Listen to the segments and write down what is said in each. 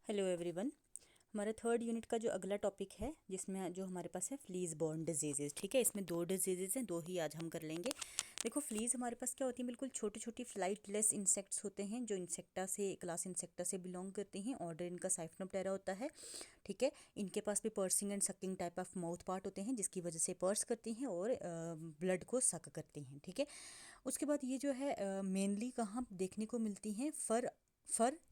Hello everyone. हमारा third unit का जो अगला टॉपिक है जिसमें जो हमारे पास है फ्लीज बॉर्न डिजीजेज। ठीक है, इसमें दो डिजीजेज हैं, दो ही आज हम कर लेंगे। देखो, फ्लीज हमारे पास क्या होती है, बिल्कुल छोटी छोटी फ्लाइटलेस इंसेक्ट्स होते हैं जो इंसेक्टा से क्लास इंसेक्टा से बिलोंग करते हैं। ऑर्डर इनका साइफनोप्टेरा होता है। ठीक है, इनके पास भी pursuing and sucking type of mouth part होते हैं जिसकी वजह से पर्स करती हैं और ब्लड को सक करती हैं। ठीक है, उसके बाद ये जो है मेनली कहाँ देखने को मिलती हैं, फर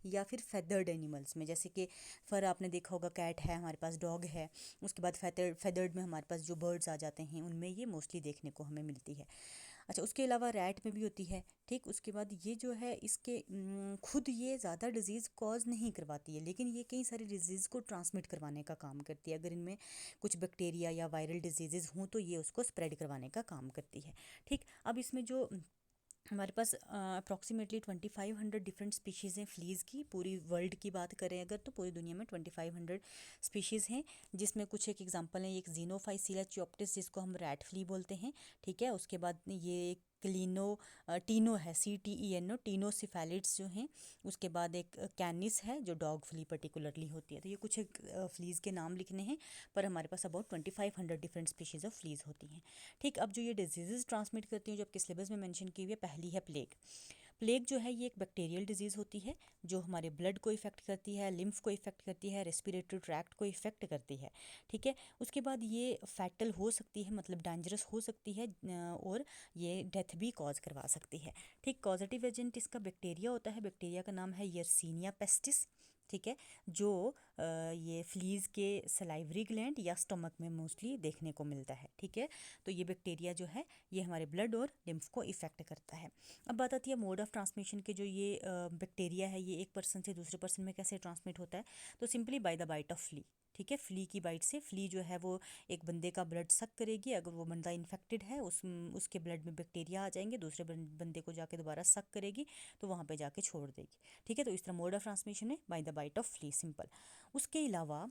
या फिर फेदर्ड एनिमल्स में। जैसे कि फर आपने देखा होगा, कैट है हमारे पास, डॉग है। उसके बाद फेदर्ड में हमारे पास जो बर्ड्स आ जाते हैं उनमें ये मोस्टली देखने को हमें मिलती है। अच्छा, उसके अलावा रैट में भी होती है। ठीक, उसके बाद ये जो है इसके खुद ये ज़्यादा डिजीज़ कॉज नहीं करवाती है, लेकिन ये कई सारी डिजीज़ को ट्रांसमिट करवाने का काम करती है। अगर इनमें कुछ बैक्टीरिया या वायरल डिजीज़ हों तो ये उसको स्प्रेड करवाने का काम करती है। ठीक, अब इसमें जो हमारे पास अप्रॉक्सीमेटली 2500 डिफरेंट स्पीशीज़ हैं फ्लीज़ की। पूरी वर्ल्ड की बात करें अगर तो पूरी दुनिया में 2500 स्पीशीज़ हैं, जिसमें कुछ एक एग्जांपल है। एक जीनोफाइसीला चियोप्टिस जिसको हम रैट फ्ली बोलते हैं। ठीक है, उसके बाद ये क्लिनो टीनो है, CTENO, टीनोसिफेलिड्स जो हैं। उसके बाद एक कैनिस है जो डॉग फ्ली पर्टिकुलरली होती है। तो ये कुछ एक फ्लीज़ के नाम लिखने हैं, पर हमारे पास अबाउट 2500 डिफरेंट स्पीशीज़ ऑफ फ्लीज़ होती हैं। ठीक, अब जो ये डिजीज़ ट्रांसमिट करती हैं जो आपके सिलेबस में मेंशन की हुई है, पहली है प्लेग। प्लेग जो है ये एक बैक्टीरियल डिजीज़ होती है जो हमारे ब्लड को इफ़ेक्ट करती है, लिम्फ को इफ़ेक्ट करती है, रेस्पिरेटरी ट्रैक्ट को इफ़ेक्ट करती है। ठीक है, उसके बाद ये फैटल हो सकती है, मतलब डेंजरस हो सकती है, और ये डेथ भी कॉज करवा सकती है। ठीक, कॉजेटिव एजेंट इसका बैक्टीरिया होता है। बैक्टीरिया का नाम है यर्सीनिया पेस्टिस। ठीक है, जो ये फ्लीज़ के सलाइवरी ग्लैंड या स्टमक में मोस्टली देखने को मिलता है। ठीक है, तो ये बैक्टीरिया जो है ये हमारे ब्लड और लिम्फ को इफ़ेक्ट करता है। अब बात आती है मोड ऑफ ट्रांसमिशन के। जो ये बैक्टीरिया है ये एक पर्सन से दूसरे पर्सन में कैसे ट्रांसमिट होता है, तो simply by the bite of flea. ठीक है, फ्ली की बाइट से। फ्ली जो है वो एक बंदे का ब्लड सक करेगी। अगर वो बंदा इन्फेक्टेड है उसके ब्लड में बैक्टीरिया आ जाएंगे, दूसरे बंदे को जाके दोबारा सक करेगी तो वहाँ पे जाके छोड़ देगी। ठीक है, तो इस तरह मोड ऑफ ट्रांसमिशन है by the bite of flea, simple. उसके अलावा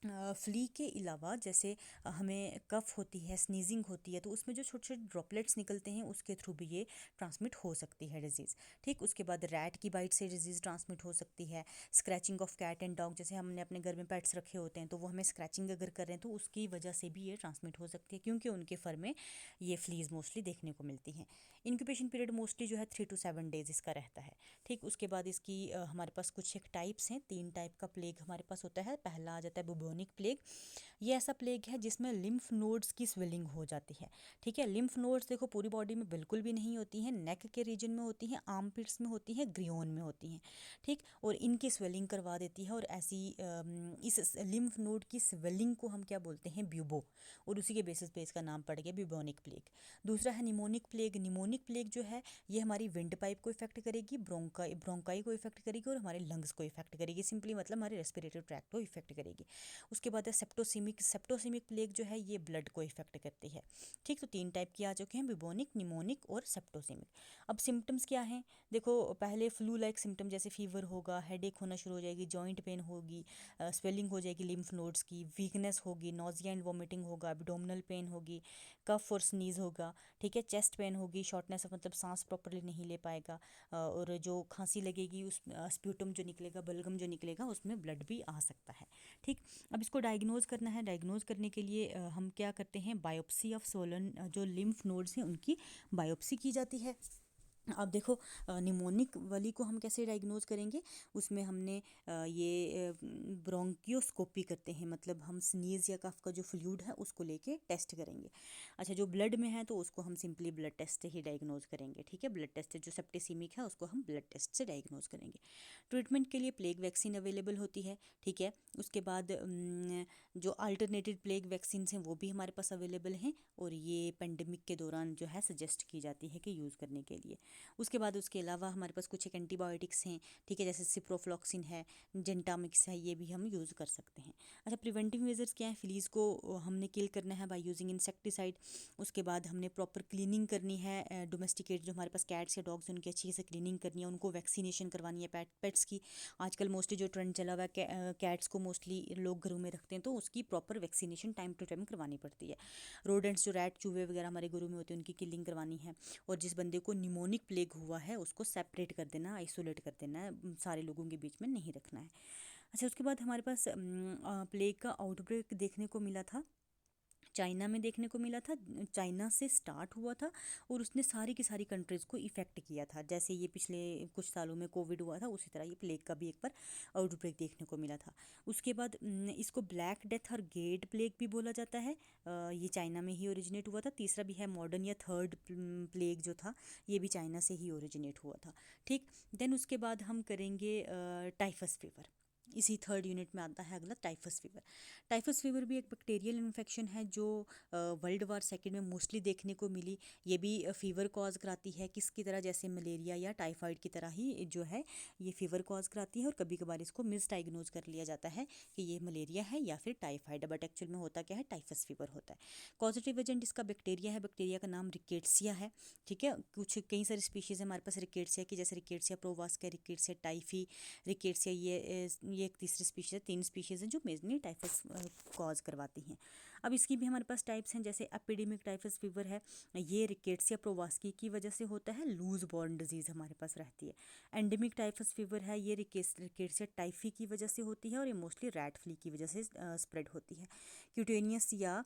फ्ली के अलावा जैसे हमें कफ होती है, स्नीजिंग होती है, तो उसमें जो छोटे छोटे ड्रॉपलेट्स निकलते हैं उसके थ्रू भी ये ट्रांसमिट हो सकती है डिजीज़। ठीक, उसके बाद रैट की बाइट से डिजीज़ ट्रांसमिट हो सकती है। Scratching of cat and dog, जैसे हमने अपने घर में पेट्स रखे होते हैं तो वो हमें स्क्रैचिंग अगर कर रहे हैं तो उसकी वजह से भी ये ट्रांसमिट हो सकती है, क्योंकि उनके फर में ये फ्लीज़ मोस्टली देखने को मिलती हैं। इंक्यूबेशन पीरियड मोस्टली जो है 3 to 7 डेज़ इसका रहता है। ठीक, उसके बाद इसकी हमारे पास कुछ एक टाइप्स हैं। 3 टाइप का प्लेग हमारे पास होता है। पहला आ जाता है बुबोनिक प्लेग। ये ऐसा प्लेग है जिसमें लिम्फ नोड्स की स्वेलिंग हो जाती है। ठीक है, लिम्फ नोड्स देखो पूरी बॉडी में बिल्कुल भी नहीं होती हैं, नेक के रीजन में होती हैं, आर्म पिट्स में होती हैं, ग्रियोन में होती हैं। ठीक, और इनकी स्वेलिंग करवा देती है। और ऐसी इस लिम्फ नोड की स्वेलिंग को हम क्या बोलते हैं, ब्यूबो, और उसी के बेसिस पे इसका नाम पड़ गया ब्यूबोनिक प्लेग। दूसरा है निमोनिक प्लेग। निमोनिक प्लेग जो है ये हमारी विंड पाइप को इफेक्ट करेगी, ब्रोंकाई को इफेक्ट करेगी और हमारे लंग्स को इफेक्ट करेगी। सिंपली मतलब हमारे रेस्पिरेटरी ट्रैक्ट को इफेक्ट करेगी। उसके बाद है सेप्टोसीमिक प्लेग जो है ये ब्लड को इफेक्ट करती है। ठीक, तो 3 टाइप की आ चुके हैं, बिबोनिक, निमोनिक और सेप्टोसीमिक। अब सिम्टम्स क्या हैं, देखो पहले फ्लू लाइक सिम्टम जैसे फीवर होगा, हेडेक होना शुरू हो जाएगी, जॉइंट पेन होगी, स्वेलिंग हो जाएगी लिम्फ नोड्स की, वीकनेस होगी, नोजिया एंड वॉमिटिंग होगा, एब्डोमिनल पेन होगी, कफ और स्नीज होगा। ठीक है, चेस्ट पेन होगी, शॉर्टनेस ऑफ मतलब सांस प्रॉपरली नहीं ले पाएगा, और जो खांसी लगेगी उस स्प्यूटम जो निकलेगा, बलगम जो निकलेगा उसमें ब्लड भी आ सकता है। ठीक, अब इसको डायग्नोज करना है। डायग्नोज करने के लिए हम क्या करते हैं, बायोप्सी ऑफ सोलन जो लिम्फ नोड्स हैं उनकी बायोप्सी की जाती है। अब देखो निमोनिक वाली को हम कैसे डायग्नोज करेंगे, उसमें हमने ये ब्रोंकियोस्कोपी करते हैं, मतलब हम स्नीज या कफ का जो फ्लूइड है उसको लेके टेस्ट करेंगे। अच्छा, जो ब्लड में है तो उसको हम सिंपली ब्लड टेस्ट से ही डायग्नोज करेंगे। ठीक है, ब्लड टेस्ट से जो सेप्टिसीमिक है उसको हम ब्लड टेस्ट से डायग्नोज करेंगे। ट्रीटमेंट के लिए प्लेग वैक्सीन अवेलेबल होती है। ठीक है, उसके बाद जो अल्टरनेटिव प्लेग वैक्सीन हैं वो भी हमारे पास अवेलेबल हैं, और ये पेंडेमिक के दौरान जो है सजेस्ट की जाती है कि यूज़ करने के लिए। उसके बाद उसके अलावा हमारे पास कुछ एक एंटीबायोटिक्स हैं। ठीक है, जैसे सिप्रोफ्लॉक्सिन है, जेंटामिक्स है, ये भी हम यूज़ कर सकते हैं। अच्छा, प्रिवेंटिव मेजर्स क्या है, फ्लीज़ को हमने किल करना है बाय यूजिंग इंसेक्टिसाइड। उसके बाद हमने प्रॉपर क्लीनिंग करनी है। डोमेस्टिकेट जो हमारे पास कैट्स या डॉग्स हैं उनकी अच्छी से क्लीनिंग करनी है, उनको वैक्सीनेशन करवानी है पेट्स की। आजकल मोस्टली जो ट्रेंड चला हुआ है कैट्स को मोस्टली लोग घरों में रखते हैं तो उसकी proper vaccination time to time करवानी पड़ती है। रोडेंट्स जो रैट चूहे वगैरह हमारे घरों में होते हैं उनकी किलिंग करवानी है। और जिस बंदे को निमोनिक प्लेग हुआ है उसको सेपरेट कर देना, आइसोलेट कर देना है, सारे लोगों के बीच में नहीं रखना है। अच्छा, उसके बाद हमारे पास प्लेग का आउटब्रेक देखने को मिला था, चाइना में देखने को मिला था। चाइना से स्टार्ट हुआ था और उसने सारी की सारी कंट्रीज़ को इफ़ेक्ट किया था। जैसे ये पिछले कुछ सालों में कोविड हुआ था, उसी तरह ये प्लेग का भी एक बार आउटब्रेक देखने को मिला था। उसके बाद इसको ब्लैक डेथ और गेट प्लेग भी बोला जाता है। ये चाइना में ही ओरिजिनेट हुआ था। तीसरा भी है मॉडर्न या थर्ड प्लेग जो था, ये भी चाइना से ही ओरिजिनेट हुआ था। ठीक, देन उसके बाद हम करेंगे टाइफस फीवर। इसी थर्ड यूनिट में आता है अगला टाइफस फीवर। टाइफस फीवर भी एक बैक्टीरियल इन्फेक्शन है जो वर्ल्ड वार सेकेंड में मोस्टली देखने को मिली। ये भी फीवर कॉज कराती है, किसकी तरह, जैसे मलेरिया या टाइफाइड की तरह ही जो है ये फीवर कॉज कराती है। और कभी कभार इसको मिसडाइग्नोज कर लिया जाता है कि ये मलेरिया है या फिर टाइफाइड है, बट एक्चुअल में होता क्या है, टाइफस फीवर होता है। कॉजेटिव एजेंट इसका बैक्टीरिया है, बैक्टीरिया का नाम रिकेट्सिया है। ठीक है, कुछ कई सारी स्पीशीज़ है हमारे पास रिकेट्सिया की, जैसे रिकेट्सिया प्रोवास्का, रिकेट्सिया टाइफी, रिकेट्सिया, ये एक तीसरी स्पीशीज़ है। 3 स्पीशीज़ हैं जो मेजरली टाइफस कॉज करवाती हैं। अब इसकी भी हमारे पास टाइप्स हैं, जैसे एपिडेमिक टाइफस फीवर है, ये रिकेट्सिया प्रोवास्की की वजह से होता है, लूज बॉर्न डिजीज़ हमारे पास रहती है। एंडेमिक टाइफस फीवर है, ये रिकेट्सिया टाइफी की वजह से होती है और ये मोस्टली रैट फ्ली की वजह से स्प्रेड होती है। क्यूटेनियस या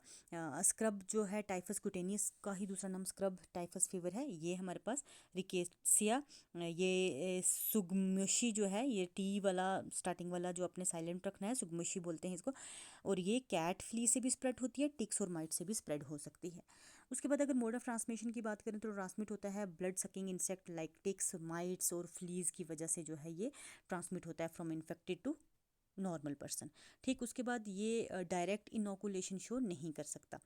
स्क्रब जो है, टाइफस क्यूटेनियस का ही दूसरा नाम स्क्रब टाइफस फीवर है, ये हमारे पास रिकेट्सिया, ये सुगमुशी जो है, ये टी वाला स्टार्टिंग वाला जो अपने साइलेंट रखना है, सुगमुशी बोलते हैं इसको। और ये कैट फ्ली से भी स्प्रेड होती है, टिक्स और माइट से भी स्प्रेड हो सकती है। उसके बाद अगर मोड ऑफ ट्रांसमिशन की बात करें तो ट्रांसमिट होता है blood sucking insect like ticks, mites और फ्लीज की वजह से जो है ये ट्रांसमिट होता है from infected to normal person. ठीक, उसके बाद ये डायरेक्ट इनोकुलेशन शो नहीं कर सकता।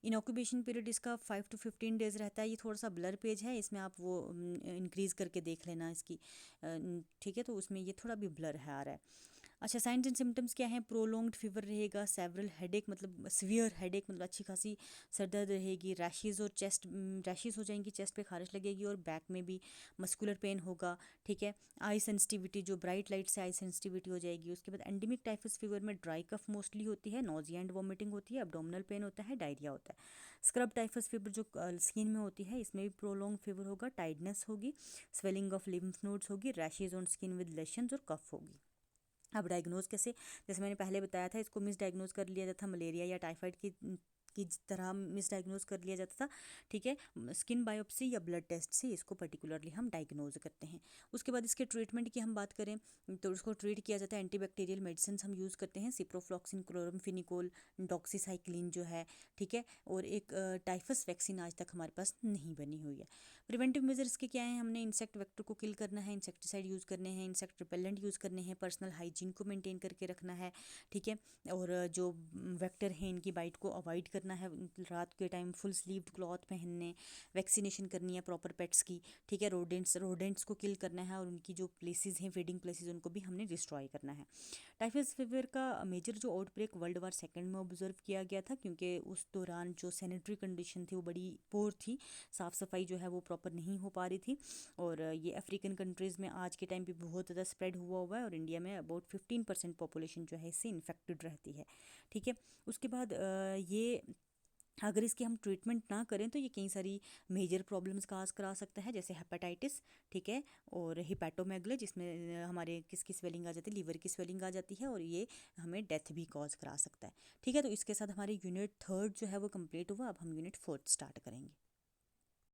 इनोकुबेशन पीरियड इसका 5 to 15 डेज रहता है। ये थोड़ा सा ब्लर पेज है, इसमें आप वो इंक्रीज़ करके देख लेना इसकी। ठीक है, तो उसमें ये थोड़ा भी ब्लर है आ रहा है। अच्छा, साइंस एंड सिम्टम्स क्या हैं, प्रोलॉन्ग्ड फीवर रहेगा, सेवरल हेडेक मतलब सीवियर हेडेक मतलब अच्छी खासी सर दर्द रहेगी, रैशेज़ और चेस्ट रैशेज़ हो जाएंगी, चेस्ट पे खारिश लगेगी और बैक में भी मस्कुलर पेन होगा। ठीक है, आई सेंसिटिविटी, जो ब्राइट लाइट से आई सेंसिटिविटी हो जाएगी। उसके बाद एंडेमिक टाइफस फीवर में ड्राई कफ मोस्टली होती है, नोजिया एंड वॉमिटिंग होती है, एब्डोमिनल पेन होता है, डायरिया होता है। स्क्रब टाइफस फीवर जो स्किन में होती है, इसमें भी प्रोलॉन्ग फीवर होगा, टाइडनेस होगी, स्वेलिंग ऑफ लिम्फ नोड्स होगी, rashes on skin with lesions और कफ होगी। अब डायग्नोज कैसे, जैसे मैंने पहले बताया था, इसको मिस डायग्नोज कर लिया जाता था, मलेरिया या टाइफाइड की तरह मिस डायग्नोज कर लिया जाता था। ठीक है, स्किन बायोप्सी या ब्लड टेस्ट से इसको पर्टिकुलरली हम डायग्नोज करते हैं। उसके बाद इसके ट्रीटमेंट की हम बात करें तो उसको ट्रीट किया जाता है, एंटीबैक्टीरियल मेडिसिन हम यूज़ करते हैं, सिप्रोफ्लॉक्सिन, क्लोरामफेनिकोल, डॉक्सीसाइक्लिन जो है। ठीक है, और एक टाइफस वैक्सीन आज तक हमारे पास नहीं बनी हुई है। प्रिवेंटिव मेजर्स के क्या हैं, हमने इंसेक्ट वेक्टर को किल करना है, इंसेक्टिसाइड यूज़ करने हैं, इंसेक्ट रिपेलेंट यूज़ करने हैं, पर्सनल हाइजीन को मेंटेन करके रखना है। ठीक है, और जो वेक्टर हैं इनकी बाइट को अवॉइड करना है, रात के टाइम फुल स्लीव्ड क्लॉथ पहनने, वैक्सीनेशन करनी है प्रॉपर पेट्स की। ठीक है, रोडेंट्स को किल करना है और उनकी जो प्लेसेस हैं, फीडिंग प्लेसेस, उनको भी हमने डिस्ट्रॉय करना है। टाइफस फीवर का मेजर जो आउटब्रेक वर्ल्ड वार सेकेंड में ऑब्जर्व किया गया था, क्योंकि उस दौरान जो सैनिटरी कंडीशन थी वो बड़ी पोर थी, साफ़ सफाई जो है वो प्रॉपर नहीं हो पा रही थी। और ये अफ्रीकन कंट्रीज़ में आज के टाइम पे बहुत ज़्यादा स्प्रेड हुआ है और इंडिया में अबाउट 15% पॉपुलेशन जो है इससे इन्फेक्टेड रहती है। ठीक है, उसके बाद ये अगर इसकी हम ट्रीटमेंट ना करें तो ये कई सारी मेजर प्रॉब्लम्स काज करा सकता है, जैसे हेपेटाइटिस। ठीक है, और हिपैटोमेगले, जिसमें हमारे किसकी स्वेलिंग आ जाती है, लीवर की स्वेलिंग आ जाती है, और ये हमें डेथ भी कॉज करा सकता है। ठीक है, तो इसके साथ हमारी यूनिट थर्ड जो है वो कंप्लीट हुआ। अब हम यूनिट फोर्थ स्टार्ट करेंगे।